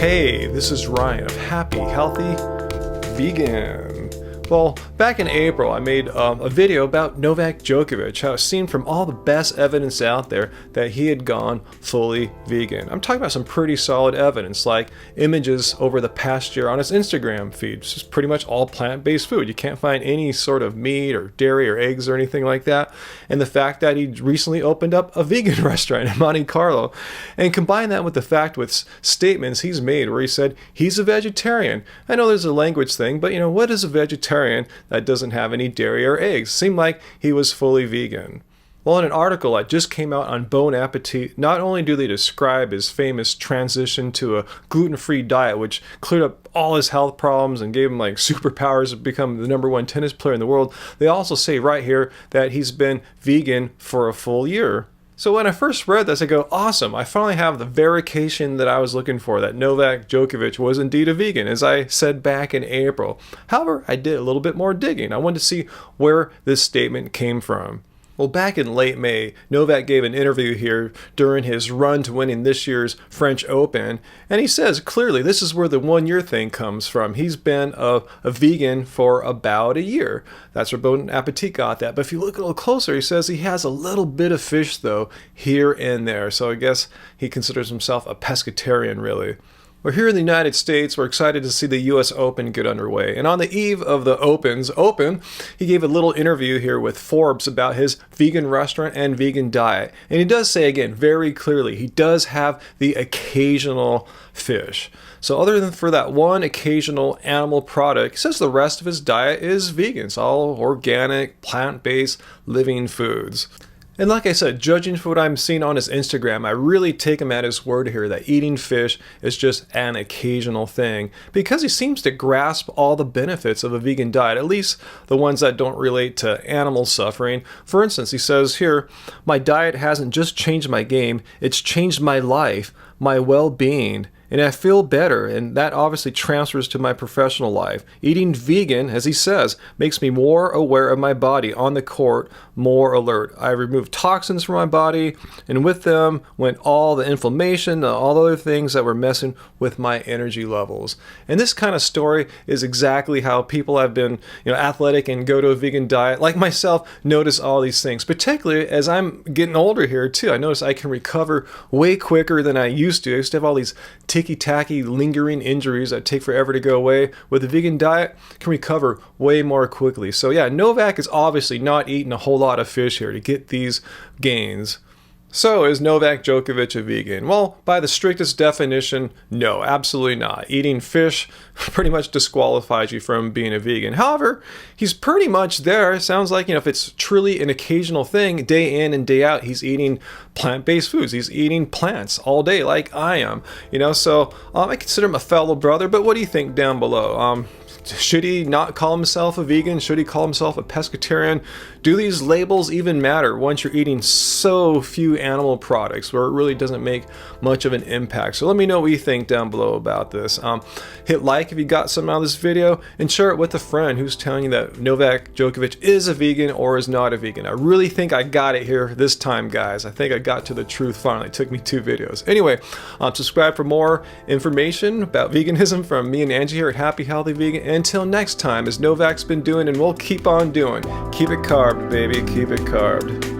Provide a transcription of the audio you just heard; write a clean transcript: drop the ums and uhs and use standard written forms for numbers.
Hey, this is Ryan of Happy Healthy Vegan. Well, back in April, I made a video about Novak Djokovic, how it seemed from all the best evidence out there that he had gone fully vegan. I'm talking about some pretty solid evidence, like images over the past year on his Instagram feed. It's just pretty much all plant-based food. You can't find any sort of meat or dairy or eggs or anything like that. And the fact that he recently opened up a vegan restaurant in Monte Carlo. And combine that with the fact with statements he's made where he said he's a vegetarian. I know there's a language thing, but what is a vegetarian that doesn't have any dairy or eggs? Seemed like he was fully vegan. Well, in an article that just came out on Bon Appetit, not only do they describe his famous transition to a gluten-free diet, which cleared up all his health problems and gave him like superpowers to become the #1 tennis player in the world, they also say right here that he's been vegan for a full year. So when I first read this, I go, awesome, I finally have the verification that I was looking for, that Novak Djokovic was indeed a vegan, as I said back in April. However, I did a little bit more digging. I wanted to see where this statement came from. Well, back in late May, Novak gave an interview here during his run to winning this year's French Open, and he says clearly this is where the 1 year thing comes from. He's been a vegan for about a year. That's where Bon Appetit got that. But if you look a little closer, he says he has a little bit of fish, though, here and there. So I guess he considers himself a pescatarian, really. Well, here in the United States, we're excited to see the U.S. Open get underway. And on the eve of the Open, he gave a little interview here with Forbes about his vegan restaurant and vegan diet. And he does say, again, very clearly, he does have the occasional fish. So other than for that one occasional animal product, he says the rest of his diet is vegan. It's all organic, plant-based, living foods. And like I said, judging for what I'm seeing on his Instagram, I really take him at his word here that eating fish is just an occasional thing, because he seems to grasp all the benefits of a vegan diet, at least the ones that don't relate to animal suffering. For instance, he says here, my diet hasn't just changed my game, it's changed my life, my well-being. And I feel better, and that obviously transfers to my professional life. Eating vegan, as he says, makes me more aware of my body on the court, more alert. I removed toxins from my body, and with them went all the inflammation, all the other things that were messing with my energy levels. And this kind of story is exactly how people have been, athletic and go to a vegan diet, like myself, notice all these things. Particularly as I'm getting older here too. I notice I can recover way quicker than I used to. I used to have all these ticky-tacky lingering injuries that take forever to go away. With a vegan diet, can recover way more quickly. So yeah, Novak is obviously not eating a whole lot of fish here to get these gains. So is Novak Djokovic a vegan? Well, by the strictest definition, no, absolutely not. Eating fish pretty much disqualifies you from being a vegan. However, he's pretty much there. It sounds like, if it's truly an occasional thing, day in and day out, he's eating plant-based foods. He's eating plants all day like I am. So I consider him a fellow brother, but what do you think down below? Should he not call himself a vegan? Should he call himself a pescatarian? Do these labels even matter once you're eating so few animal products where it really doesn't make much of an impact? So let me know what you think down below about this. Hit like if you got something out of this video, and share it with a friend who's telling you that Novak Djokovic is a vegan or is not a vegan. I really think I got it here this time, guys. I think I got to the truth finally. It took me 2 videos. Anyway, subscribe for more information about veganism from me and Angie here at Happy Healthy Vegan. Until next time, as Novak's been doing and we'll keep on doing, keep it carved, baby, keep it carved.